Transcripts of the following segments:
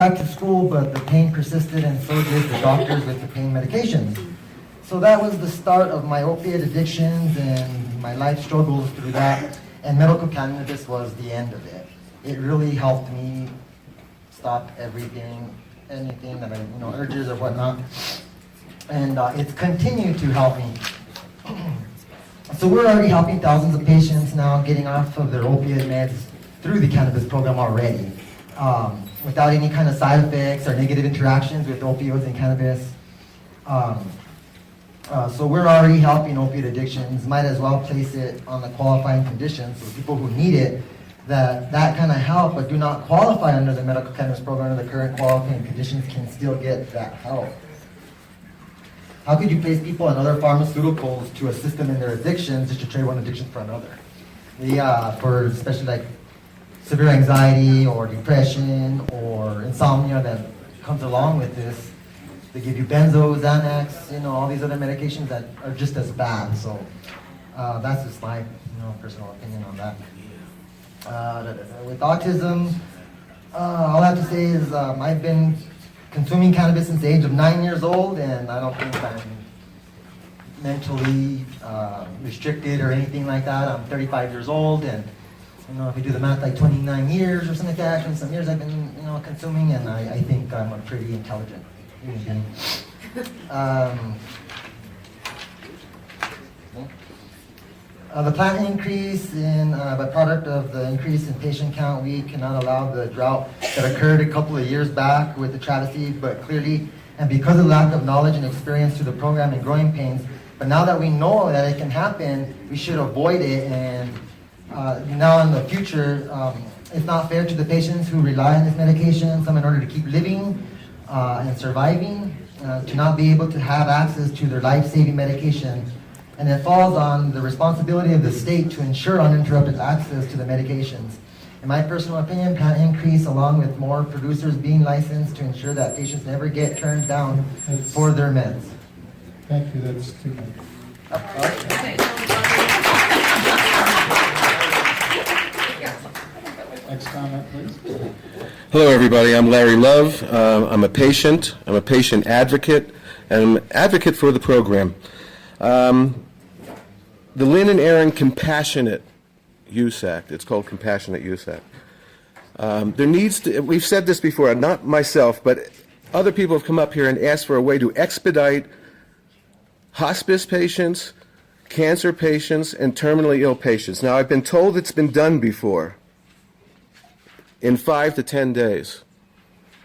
back to school, but the pain persisted, and so did the doctors with the pain medications. So that was the start of my opiate addictions and my life struggles through that. And medical cannabis was the end of it. It really helped me stop everything, anything that urges or whatnot. And it's continued to help me. So we're already helping thousands of patients now getting off of their opiate meds through the cannabis program already, without any kind of side effects or negative interactions with opioids and cannabis. So we're already helping opiate addictions. Might as well place it on the qualifying conditions so people who need it, that kind of help but do not qualify under the medical cannabis program or the current qualifying conditions can still get that help. How could you place people on other pharmaceuticals to assist them in their addictions just to trade one addiction for another? For especially like severe anxiety or depression or insomnia that comes along with this, they give you benzos, Xanax, all these other medications that are just as bad. So that's just my personal opinion on that. With autism, all I have to say is I've been consuming cannabis since the age of 9 years old, and I don't think I'm mentally restricted or anything like that. I'm 35 years old, and if you do the math, like 29 years or something like that, 20 some years I've been consuming, and I think I'm a pretty intelligent human being. The planned increase in, by product of the increase in patient count, we cannot allow the drought that occurred a couple of years back with the travesty, but clearly, and because of lack of knowledge and experience through the program and growing pains, but now that we know that it can happen, we should avoid it, and now in the future, it's not fair to the patients who rely on this medication, some in order to keep living and surviving, to not be able to have access to their life-saving medication. And it falls on the responsibility of the state to ensure uninterrupted access to the medications. In my personal opinion, planned increase along with more producers being licensed to ensure that patients never get turned down for their meds. Thank you, that's too much. Next comment, please. Hello, everybody. I'm Larry Love. I'm a patient. I'm a patient advocate, and I'm an advocate for the program. The Lynn and Aaron Compassionate Use Act, it's called Compassionate Use Act. There needs to, we've said this before, not myself, but other people have come up here and asked for a way to expedite hospice patients, cancer patients, and terminally ill patients. Now, I've been told it's been done before in 5 to 10 days.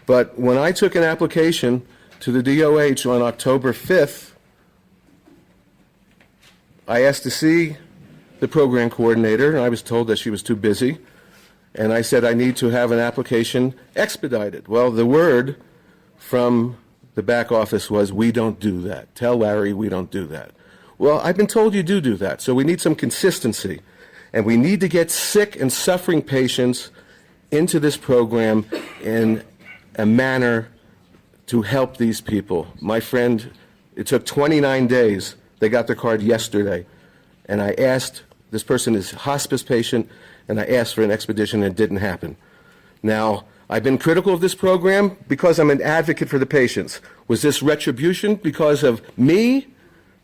But when I took an application to the DOH on October 5th, I asked to see the program coordinator, and I was told that she was too busy. And I said I need to have an application expedited. Well, the word from the back office was, we don't do that. Tell Larry we don't do that. Well, I've been told you do that. So we need some consistency. And we need to get sick and suffering patients into this program in a manner to help these people. My friend, it took 29 days. They got their card yesterday. And I asked, this person is a hospice patient, and I asked for an expedition, and it didn't happen. Now, I've been critical of this program because I'm an advocate for the patients. Was this retribution because of me?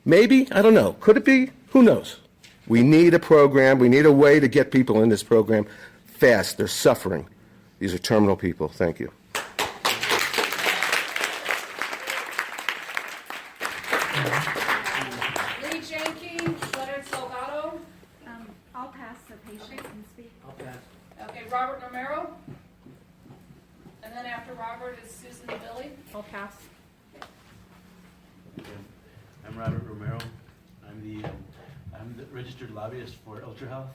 Maybe, I don't know. Could it be? Who knows? We need a program. We need a way to get people in this program fast. They're suffering. These are terminal people. Thank you. I'll pass the patient and speak. I'll pass. Okay, Robert Romero. And then after Robert is Susan and Billy. I'll pass. Okay. I'm Robert Romero. I'm the registered lobbyist for Ultra Health.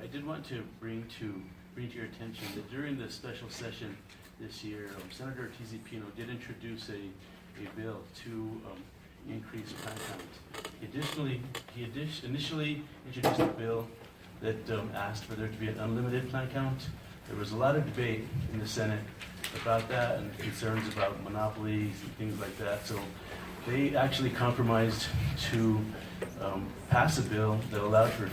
I did want to bring to your attention that during the special session this year, Senator T.Z. Pino did introduce a bill to increase plan count. He initially introduced a bill that asked for there to be an unlimited plan count. There was a lot of debate in the Senate about that and concerns about monopolies and things like that. So they actually compromised to pass a bill that allowed for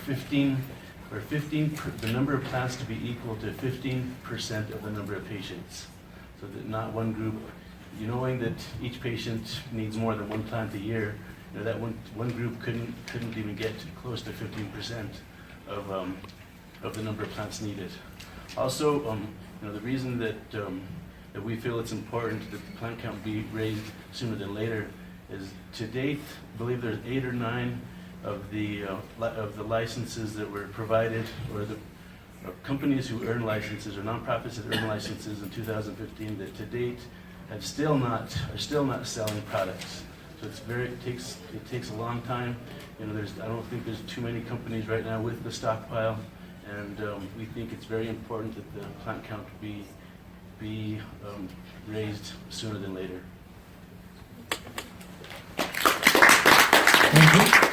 the number of plans to be equal to 15% of the number of patients. so that not one group, knowing that each patient needs more than one plant a year, that one group couldn't even get close to 15% of the number of plants needed. Also, the reason that we feel it's important that the plant count be raised sooner than later is, to date, I believe there's 8 or 9 of the licenses that were provided, or the companies who earn licenses, or nonprofits that earn licenses in 2015, that to date are still not selling products. So it takes a long time. I don't think there's too many companies right now with the stockpile, and we think it's very important that the plant count be raised sooner than later. Thank you.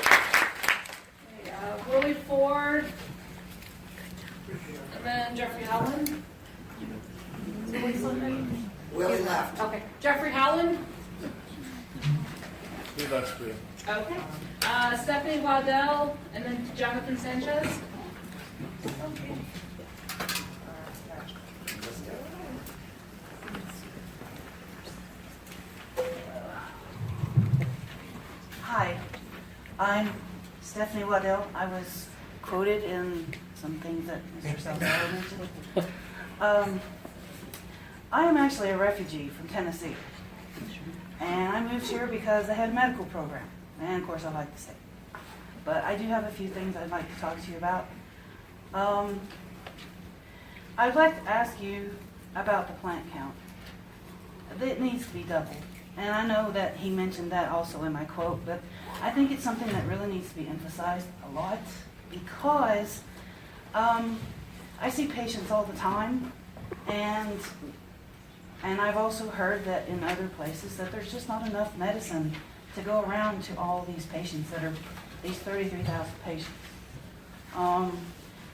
Willie Ford, and then Jeffrey Howland. Is Willie still there? Willie left. Okay, Jeffrey Howland. He left too. Okay. Stephanie Waddell, and then Jonathan Sanchez. Hi, I'm Stephanie Waddell. I was quoted in some things that Mr. Salgado mentioned. I am actually a refugee from Tennessee. And I moved here because they had a medical program. And of course I like the state. But I do have a few things I'd like to talk to you about. I'd like to ask you about the plant count. It needs to be doubled. And I know that he mentioned that also in my quote, but I think it's something that really needs to be emphasized a lot, because I see patients all the time, and I've also heard that in other places that there's just not enough medicine to go around to all these patients that are these 33,000 patients.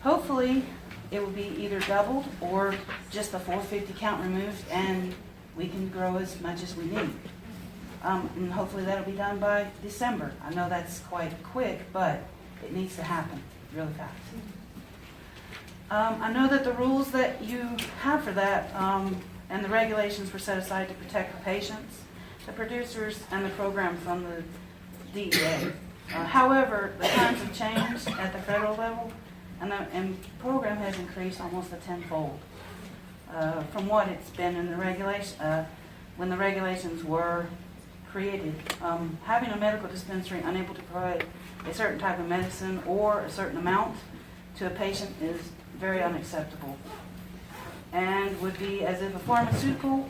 Hopefully it will be either doubled or just the 450 count removed, and we can grow as much as we need. And hopefully that'll be done by December. I know that's quite quick, but it needs to happen really fast. I know that the rules that you have for that and the regulations were set aside to protect the patients, the producers, and the program from the DEA. However, the times have changed at the federal level, and the program has increased almost a tenfold from what it's been in the regulation when the regulations were created. Having a medical dispensary unable to provide a certain type of medicine or a certain amount to a patient is very unacceptable, and would be as if a pharmaceutical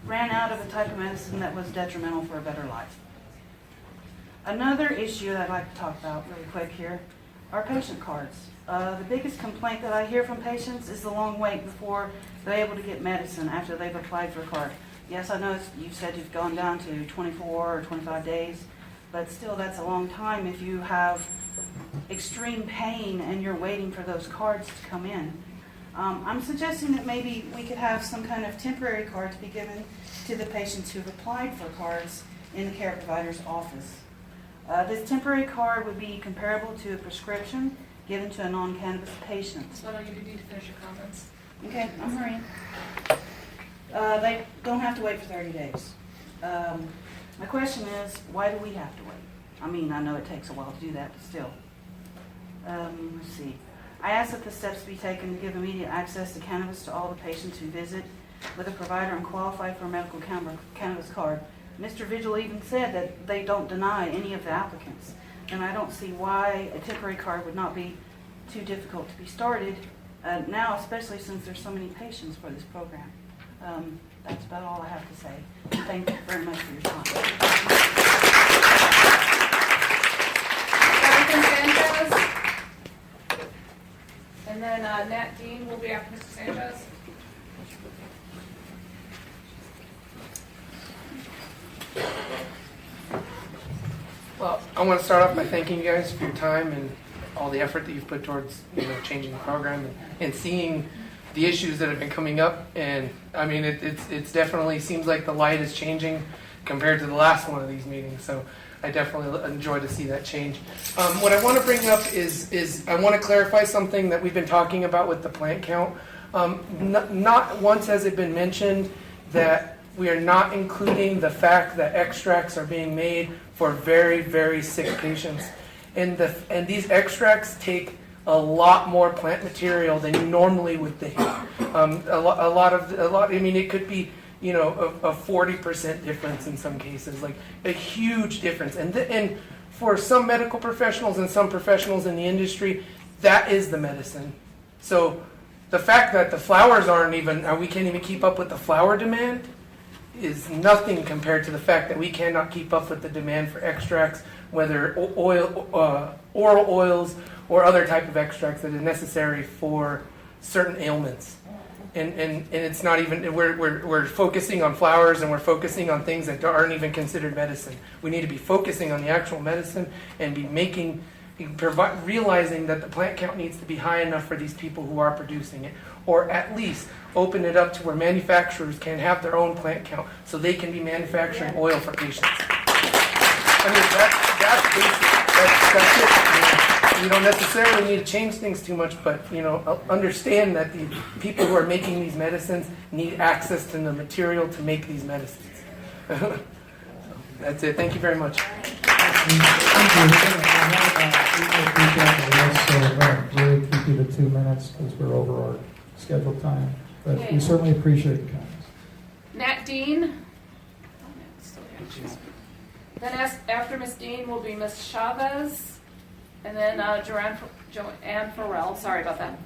ran out of a type of medicine that was detrimental for a better life. Another issue that I'd like to talk about really quick here are patient cards. The biggest complaint that I hear from patients is the long wait before they're able to get medicine after they've applied for a card. Yes, I know you've said you've gone down to 24 or 25 days, but still that's a long time if you have extreme pain and you're waiting for those cards to come in. I'm suggesting that maybe we could have some kind of temporary card to be given to the patients who've applied for cards in the care provider's office. This temporary card would be comparable to a prescription given to a non-cannabis patient. So I know you need to finish your comments. Okay, I'm hurrying. They don't have to wait for 30 days. My question is, why do we have to wait? I mean, I know it takes a while to do that, but still. Let's see. I ask that the steps be taken to give immediate access to cannabis to all the patients who visit with a provider and qualify for a medical cannabis card. Mr. Vigil even said that they don't deny any of the applicants. And I don't see why a temporary card would not be too difficult to be started now, especially since there's so many patients for this program. That's about all I have to say. Thank you very much for your time. Jonathan Sanchez. And then Nat Dean will be after Mr. Sanchez. Well, I want to start off by thanking you guys for your time and all the effort that you've put towards, changing the program and seeing the issues that have been coming up. And I mean, it's definitely seems like the light is changing compared to the last one of these meetings. So I definitely enjoy to see that change. What I want to bring up is I want to clarify something that we've been talking about with the plant count. Not once has it been mentioned that we are not including the fact that extracts are being made for very, very sick patients. And these extracts take a lot more plant material than you normally would think. I mean, it could be, you know, a 40% difference in some cases, like a huge difference. And for some medical professionals and some professionals in the industry, that is the medicine. So the fact that the flowers we can't even keep up with the flower demand is nothing compared to the fact that we cannot keep up with the demand for extracts, whether oral oils or other type of extracts that are necessary for certain ailments. And it's not even, we're focusing on flowers and we're focusing on things that aren't even considered medicine. We need to be focusing on the actual medicine and realizing that the plant count needs to be high enough for these people who are producing it, or at least open it up to where manufacturers can have their own plant count so they can be manufacturing oil for patients. I mean, that's basic. That's it. I mean, you don't necessarily need to change things too much, but you know, understand that the people who are making these medicines need access to the material to make these medicines. That's it. Thank you very much. Really keep you to 2 minutes because we're over our scheduled time. But Okay. we certainly appreciate the comments. Nat Dean. Then after Ms. Dean will be Ms. Chavez, and then Joanne Farrell. Sorry about that.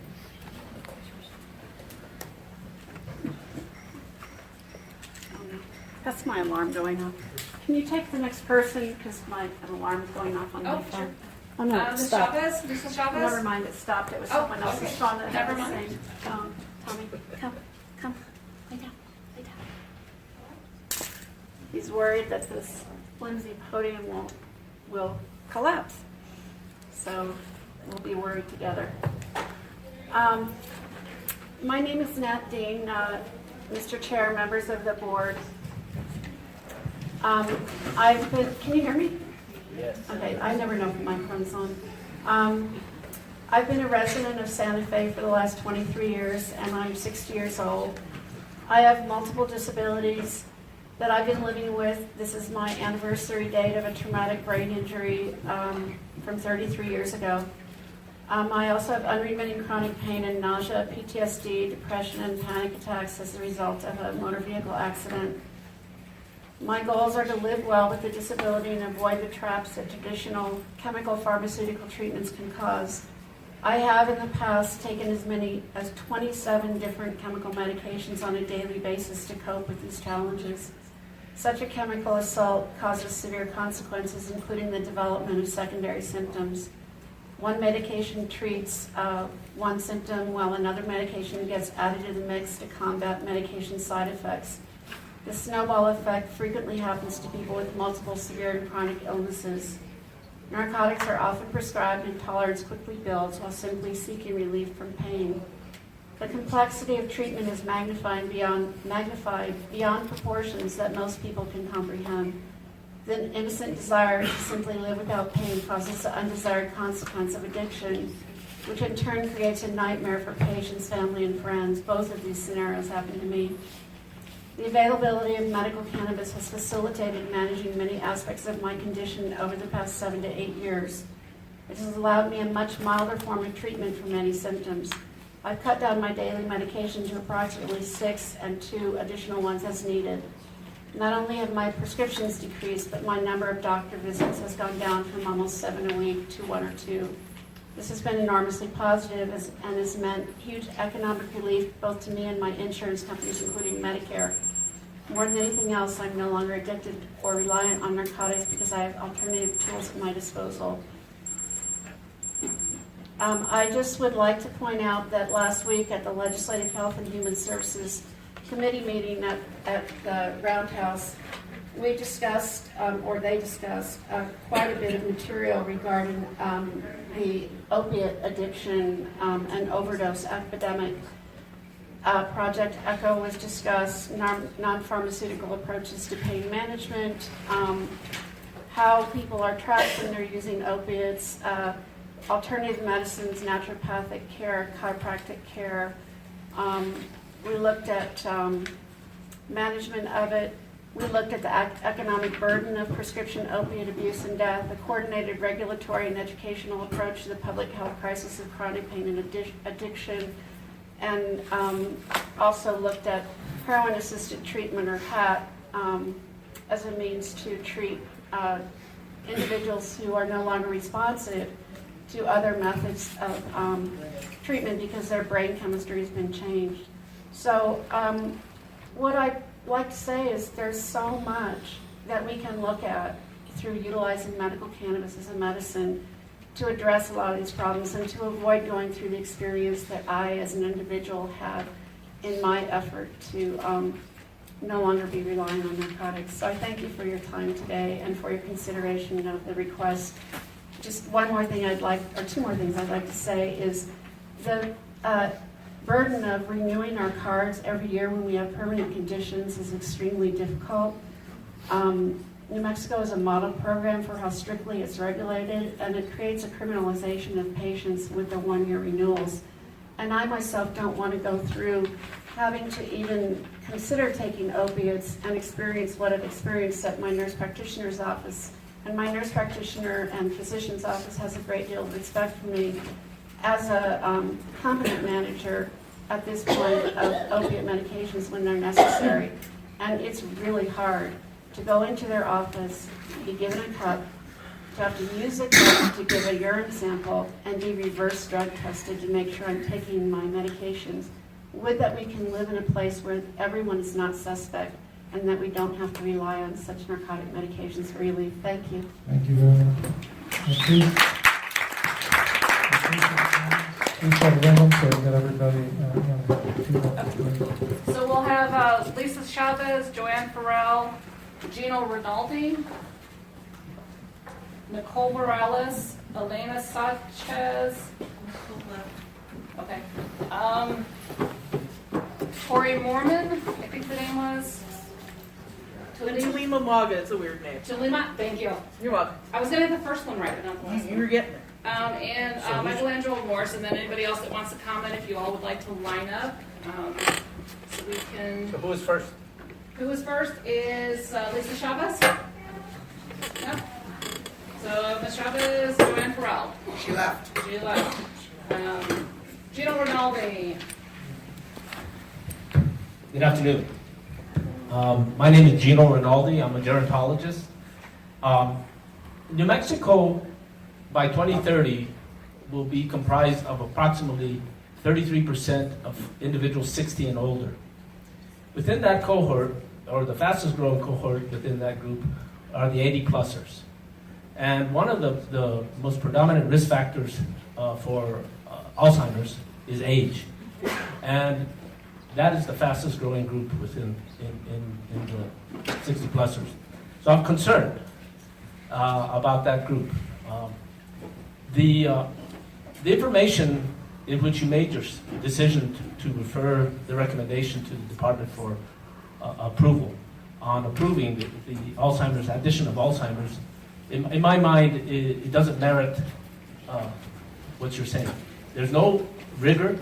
That's my alarm going off. Can you take the next person, because my alarm's going off on my Oh, phone? sure. Oh, no, it Ms. stopped. Chavez? Mrs. Chavez? Never mind, it stopped. It was Oh, someone else's okay. phone that had Never the mind. same phone. Tommy, come, lay down, lay down. He's worried that this flimsy podium will collapse. So we'll be worried together. My name is Nat Dean, Mr. Chair, members of the board. Can you hear me? Yes. Okay, I never know if the microphone's on. I've been a resident of Santa Fe for the last 23 years, and I'm 60 years old. I have multiple disabilities that I've been living with. This is my anniversary date of a traumatic brain injury from 33 years ago. I also have unremitting chronic pain and nausea, PTSD, depression, and panic attacks as a result of a motor vehicle accident. My goals are to live well with the disability and avoid the traps that traditional chemical pharmaceutical treatments can cause. I have in the past taken as many as 27 different chemical medications on a daily basis to cope with these challenges. Such a chemical assault causes severe consequences, including the development of secondary symptoms. One medication treats one symptom while another medication gets added to the mix to combat medication side effects. The snowball effect frequently happens to people with multiple severe and chronic illnesses. Narcotics are often prescribed and tolerance quickly builds while simply seeking relief from pain. The complexity of treatment is magnified beyond proportions that most people can comprehend. The innocent desire to simply live without pain causes the undesired consequence of addiction, which in turn creates a nightmare for patients, family, and friends. Both of these scenarios happen to me. The availability of medical cannabis has facilitated managing many aspects of my condition over the past 7 to 8 years. It has allowed me a much milder form of treatment for many symptoms. I've cut down my daily medication to approximately 6 and 2 additional ones as needed. Not only have my prescriptions decreased, but my number of doctor visits has gone down from almost 7 a week to 1 or 2. This has been enormously positive and has meant huge economic relief both to me and my insurance companies, including Medicare. More than anything else, I'm no longer addicted or reliant on narcotics because I have alternative tools at my disposal. I just would like to point out that last week at the Legislative Health and Human Services Committee meeting at the Roundhouse, we discussed, they discussed, quite a bit of material regarding the opiate addiction and overdose epidemic. Project ECHO was discussed, non-pharmaceutical approaches to pain management, how people are tracked when they're using opiates, alternative medicines, naturopathic care, chiropractic care. We looked at management of it. We looked at the economic burden of prescription opiate abuse and death, a coordinated regulatory and educational approach to the public health crisis of chronic pain and addiction, and also looked at heroin-assisted treatment, or HAT, as a means to treat individuals who are no longer responsive to other methods of treatment because their brain chemistry has been changed. So what I'd like to say is there's so much that we can look at through utilizing medical cannabis as a medicine to address a lot of these problems and to avoid going through the experience that I as an individual had in my effort to no longer be relying on narcotics. So I thank you for your time today and for your consideration of the request. Just one more thing I'd like, or two more things I'd like to say is the burden of renewing our cards every year when we have permanent conditions is extremely difficult. New Mexico is a model program for how strictly it's regulated, and it creates a criminalization of patients with the one-year renewals. And I myself don't want to go through having to even consider taking opiates and experience what I've experienced at my nurse practitioner's office. And my nurse practitioner and physician's office has a great deal of respect for me as a competent manager at this point of opiate medications when they're necessary. And it's really hard to go into their office, be given a cup, to have to use a cup to give a urine sample, and be reverse drug tested to make sure I'm taking my medications. Would that we can live in a place where everyone is not suspect and that we don't have to rely on such narcotic medications for relief. Thank you. Thank you very much. Please have a minimum so we get everybody. So we'll have Lisa Chavez, Joanne Farrell, Gino Rinaldi, Nicole Morales, Elena Sanchez. Okay. Tori Mormon, I think the name was. Tulima Maga is a weird name. Tulima, thank you. You're welcome. I was gonna get the first one right, but not the last one. You're getting it. And Michelangelo Morse, and then anybody else that wants to comment, if you all would like to line up, so we can. So who was first? Who was first is Lisa Chavez. No. So Ms. Chavez, Joanne Farrell. She left. She left. Gino Rinaldi. Good afternoon. My name is Gino Rinaldi. I'm a gerontologist. New Mexico, by 2030, will be comprised of approximately 33% of individuals 60 and older. Within that cohort, or the fastest growing cohort within that group, are the 80-plussers. And one of the most predominant risk factors for Alzheimer's is age. And that is the fastest growing group within in the 60-plussers. So I'm concerned about that group. The information in which you made your decision to refer the recommendation to the Department for approval on approving the Alzheimer's, addition of Alzheimer's, in my mind, it doesn't merit what you're saying. There's no rigor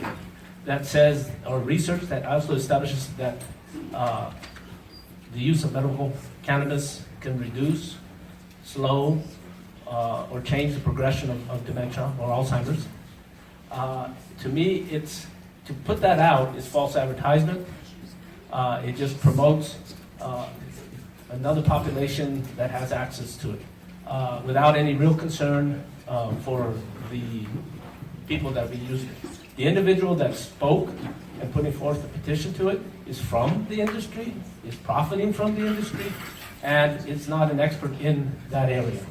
that says, or research that also establishes that the use of medical cannabis can reduce, slow, or change the progression of dementia or Alzheimer's. To me, to put that out is false advertisement. It just promotes another population that has access to it without any real concern for the people that we use it. The individual that spoke and putting forth the petition to it is from the industry, is profiting from the industry, and is not an expert in that area.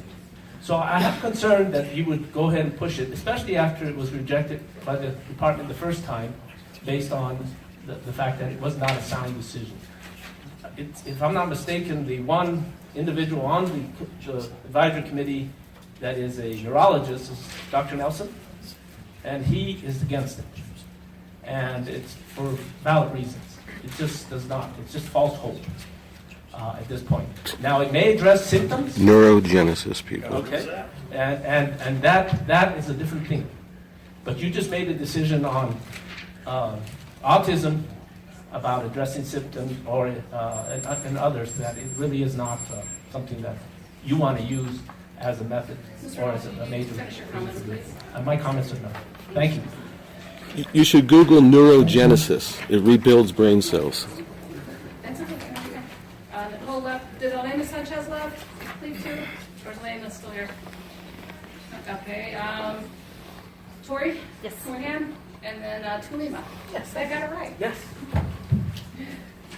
So I have concern that you would go ahead and push it, especially after it was rejected by the department the first time, based on the fact that it was not a sound decision. If I'm not mistaken, the one individual on the advisory committee that is a neurologist is Dr. Nelson, and he is against it. And it's for valid reasons. It just does not. It's just false hope at this point. Now, it may address symptoms. Neurogenesis, people. Okay, and that is a different thing. But you just made a decision on autism about addressing symptoms or and others, that it really is not something that you want to use as a method or as a major. Finish your comments, please. My comments are no. Thank you. You should Google neurogenesis. It rebuilds brain cells. That's okay. Nicole left. Did Elena Sanchez left? Leave too? Or is Elena still here? Okay. Tori? Yes. Moynihan? And then Tulima? Yes. I got it right. Yes.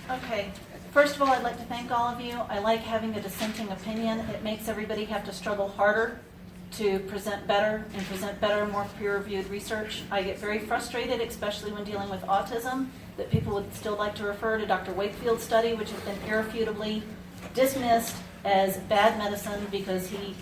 Okay. First of all, I'd like to thank all of you. I like having a dissenting opinion. It makes everybody have to struggle harder to present better and present better, more peer-reviewed research. I get very frustrated, especially when dealing with autism, that people would still like to refer to Dr. Wakefield's study, which has been irrefutably dismissed as bad medicine because he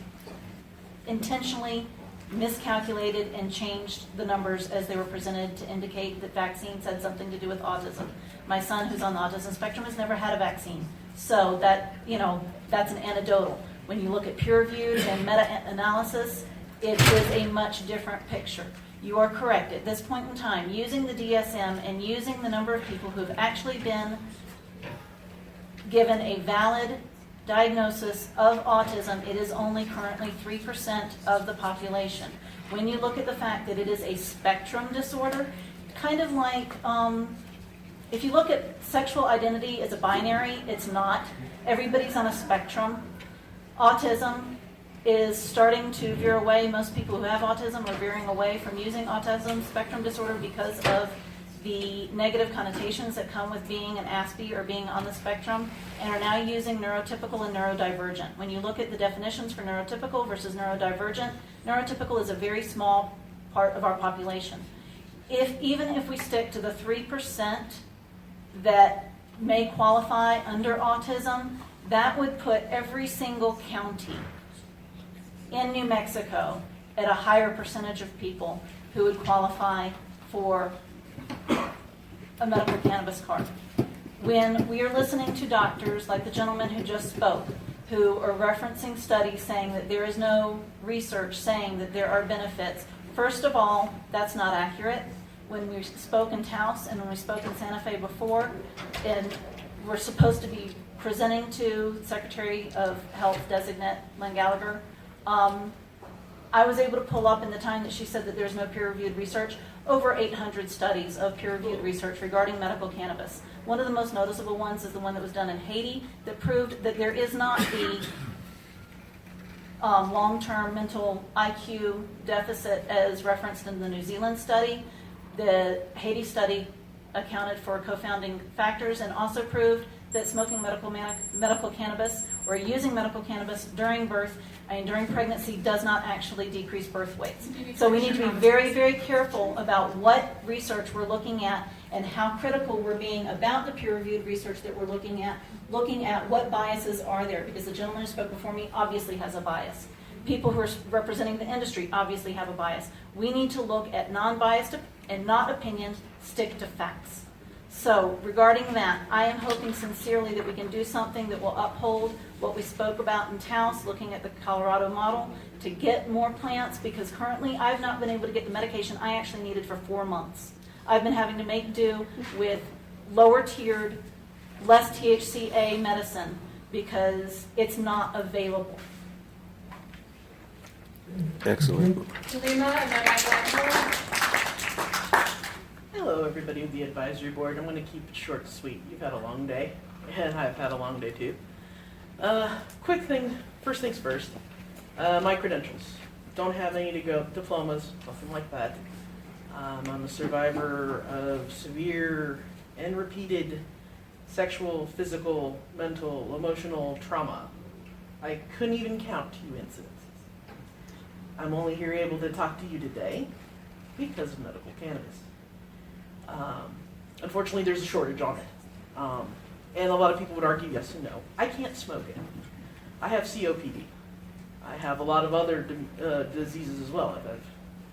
intentionally miscalculated and changed the numbers as they were presented to indicate that vaccines had something to do with autism. My son, who's on the autism spectrum, has never had a vaccine. So that, that's an anecdotal. When you look at peer-reviewed and meta-analysis, it is a much different picture. You are correct. At this point in time, using the DSM and using the number of people who have actually been given a valid diagnosis of autism, it is only currently 3% of the population. When you look at the fact that it is a spectrum disorder, kind of like if you look at sexual identity as a binary, it's not. Everybody's on a spectrum. Autism is starting to veer away. Most people who have autism are veering away from using autism spectrum disorder because of the negative connotations that come with being an ASPE or being on the spectrum, and are now using neurotypical and neurodivergent. When you look at the definitions for neurotypical versus neurodivergent, neurotypical is a very small part of our population. Even if we stick to the 3% that may qualify under autism, that would put every single county in New Mexico at a higher percentage of people who would qualify for a medical cannabis card. When we are listening to doctors like the gentleman who just spoke, who are referencing studies saying that there is no research saying that there are benefits, first of all, that's not accurate. When we spoke in Taos and when we spoke in Santa Fe before, and we're supposed to be presenting to Secretary of Health designate Len Gallagher, I was able to pull up in the time that she said that there's no peer-reviewed research, over 800 studies of peer-reviewed research regarding medical cannabis. One of the most noticeable ones is the one that was done in Haiti that proved that there is not the long-term mental IQ deficit as referenced in the New Zealand study. The Haiti study accounted for co-founding factors and also proved that smoking medical cannabis or using medical cannabis during pregnancy does not actually decrease birth weights. So we need to be very, very careful about what research we're looking at and how critical we're being about the peer-reviewed research that we're looking at what biases are there, because the gentleman who spoke before me obviously has a bias. People who are representing the industry obviously have a bias. We need to look at non-biased and not opinions, stick to facts. So regarding that, I am hoping sincerely that we can do something that will uphold what we spoke about in Taos, looking at the Colorado model, to get more plants, because currently I've not been able to get the medication I actually needed for 4 months. I've been having to make do with lower tiered, less THCA medicine because it's not available. Excellent. Tulima and then Michael. Hello, everybody of the advisory board. I'm going to keep it short and sweet. You've had a long day, and I've had a long day too. Quick thing, first things first. My credentials. Don't have any to go diplomas, nothing like that. I'm a survivor of severe and repeated sexual, physical, mental, emotional trauma. I couldn't even count 2 incidences. I'm only here able to talk to you today because of medical cannabis. Unfortunately, there's a shortage on it. And a lot of people would argue yes and no. I can't smoke it. I have COPD. I have a lot of other diseases as well.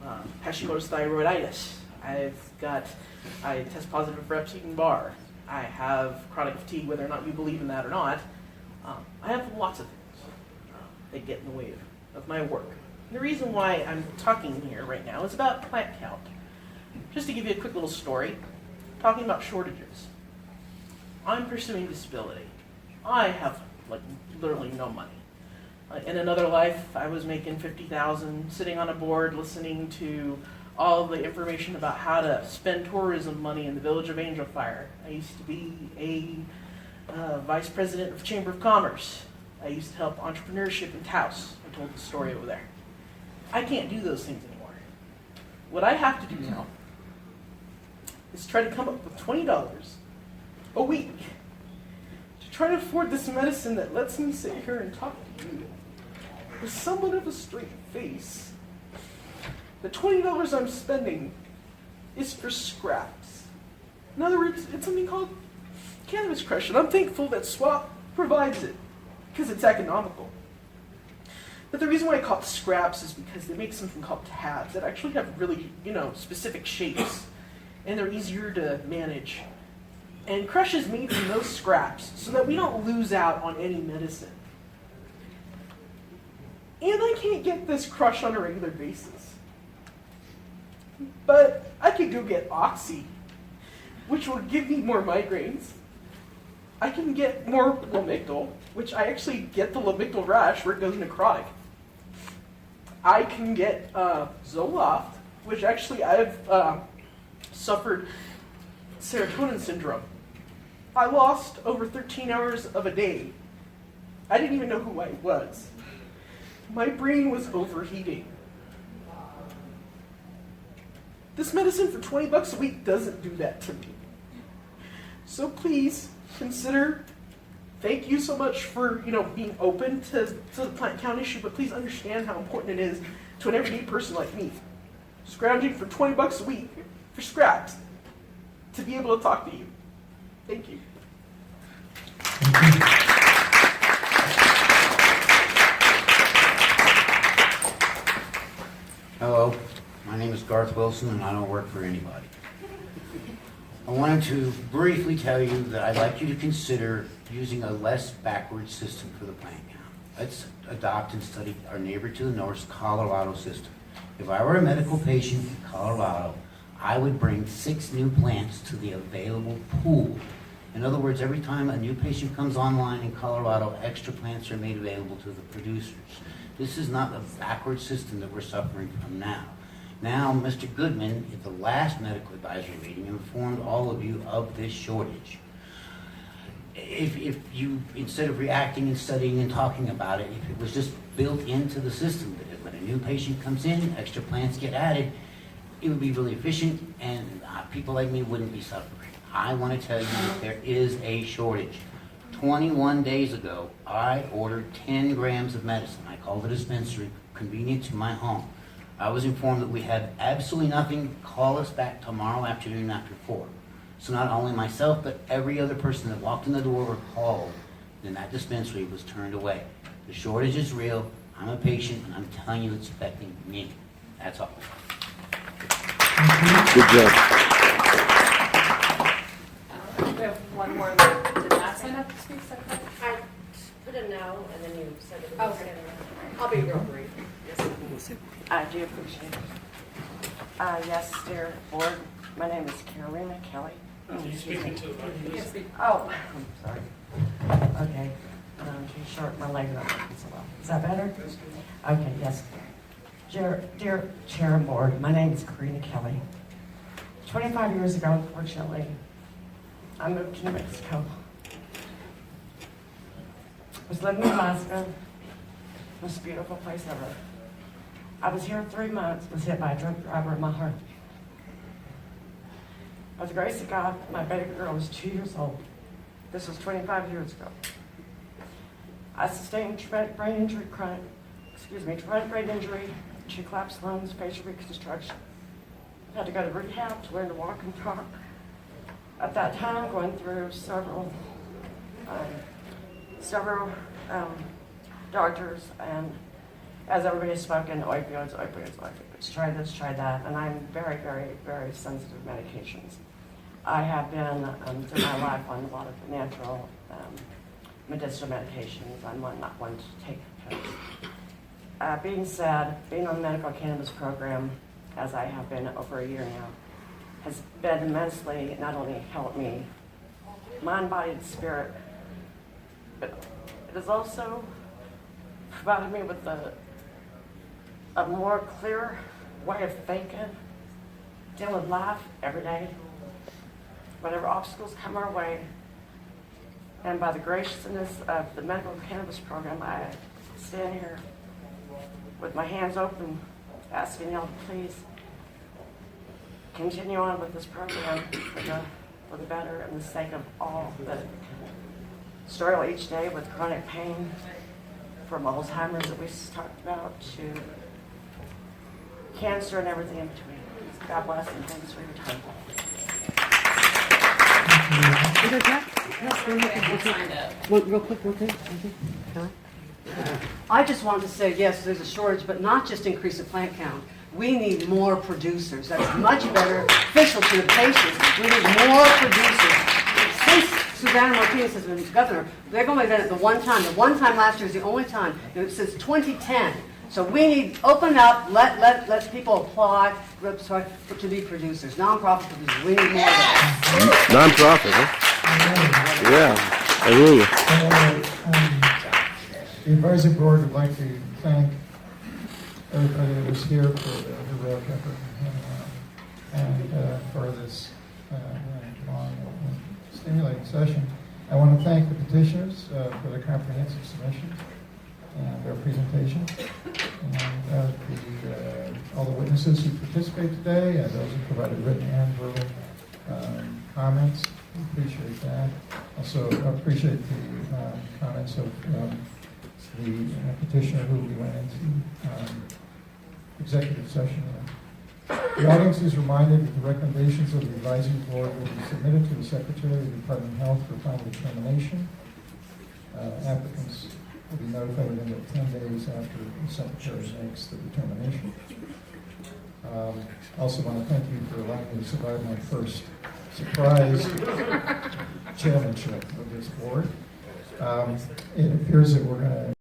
I have Hashimoto's thyroiditis. I test positive for Epstein-Barr. I have chronic fatigue, whether or not you believe in that or not. I have lots of things that get in the way of my work. And the reason why I'm talking here right now is about plant count. Just to give you a quick little story, talking about shortages. I'm pursuing disability. I have like literally no money. In another life, I was making $50,000, sitting on a board, listening to all the information about how to spend tourism money in the village of Angel Fire. I used to be a vice president of Chamber of Commerce. I used to help entrepreneurship in Taos. I told the story over there. I can't do those things anymore. What I have to do now is try to come up with $20 a week to try to afford this medicine that lets me sit here and talk to you with somewhat of a straight face. The $20 I'm spending is for scraps. In other words, it's something called Cannabis Crush, and I'm thankful that SWAP provides it because it's economical. But the reason why I call it scraps is because they make something called tabs that actually have really, specific shapes, and they're easier to manage. And Crush is made from those scraps so that we don't lose out on any medicine. And I can't get this Crush on a regular basis. But I could go get Oxy, which will give me more migraines. I can get more Lamictal, which I actually get the Lamictal rash where it goes necrotic. I can get Zoloft, which actually I've suffered serotonin syndrome. I lost over 13 hours of a day. I didn't even know who I was. My brain was overheating. This medicine for $20 a week doesn't do that to me. So please consider, thank you so much for being open to the plant count issue, but please understand how important it is to an everyday person like me, scrounging for $20 a week for scraps to be able to talk to you. Thank you. Hello, my name is Garth Wilson and I don't work for anybody. I wanted to briefly tell you that I'd like you to consider using a less backward system for the plant count. Let's adopt and study our neighbor to the north's Colorado system. If I were a medical patient in Colorado, I would bring 6 new plants to the available pool. In other words, every time a new patient comes online in Colorado, extra plants are made available to the producers. This is not a backward system that we're suffering from now. Now, Mr. Goodman, at the last medical advisory meeting, informed all of you of this shortage. If you, instead of reacting and studying and talking about it, if it was just built into the system, that when a new patient comes in, extra plants get added, it would be really efficient and people like me wouldn't be suffering. I want to tell you that there is a shortage. 21 days ago, I ordered 10 grams of medicine. I called the dispensary, convenient to my home. I was informed that we have absolutely nothing. Call us back tomorrow afternoon after 4. So not only myself, but every other person that walked in the door or called, then that dispensary was turned away. The shortage is real. I'm a patient, and I'm telling you it's affecting me. That's all. Good job. We have one more that did not sign up to speak, is that correct? I put a no, and then you said it was Okay. I'll be real brief. I do appreciate it. Yes, dear board, my name is Carolina Kelly. Oh, I'm sorry. Okay, too short, my legs aren't working so well. Is that better? Okay, yes. Dear Chair and Board, my name is Karina Kelly. 25 years ago, unfortunately, I moved to New Mexico. I was living in Alaska, most beautiful place ever. I was here 3 months, was hit by a drunk driver in my heart. By the grace of God, my baby girl was 2 years old. This was 25 years ago. I sustained traumatic brain injury, traumatic brain injury, two collapsed lungs, facial reconstruction. Had to go to rehab to learn to walk and talk. At that time, going through several doctors, and as everybody has spoken, opioids. Try this, try that, and I'm very, very, very sensitive to medications. I have been through my life on a lot of natural medicinal medications. I'm not one to take pills. Being said, being on the medical cannabis program, as I have been over a year now, has been immensely not only helped me mind, body, and spirit. But it has also provided me with a more clear way of thinking, deal with life every day, whatever obstacles come our way. And by the graciousness of the medical cannabis program, I stand here with my hands open, asking y'all to please continue on with this program for the better and the sake of all that struggle each day with chronic pain, from Alzheimer's that we talked about to cancer and everything in between. God bless and thanks for your time. Real quick. I just wanted to say, yes, there's a shortage, but not just increase the plant count. We need more producers. That's much better official to the patients. We need more producers. Since Susana Martinez has been governor, they've only done it the one time. The one time last year is the only time since 2010. So we need open up, let people apply to be producers, nonprofit producers. We need more of that. Nonprofit, huh? Yeah, I hear you. The advisory board would like to thank everybody that was here for the heroic effort and for this long and stimulating session. I want to thank the petitioners for their comprehensive submissions and their presentation, and all the witnesses who participated today, and those who provided written and verbal comments. We appreciate that. Also appreciate the comments of the petitioner who we went into executive session with. The audience is reminded that the recommendations of the advisory board will be submitted to the Secretary of the Department of Health for final determination. Applicants will be notified within 10 days after the Secretary makes the determination. Also want to thank you for allowing me to survive my first surprise chairmanship of this board. It appears that we're going to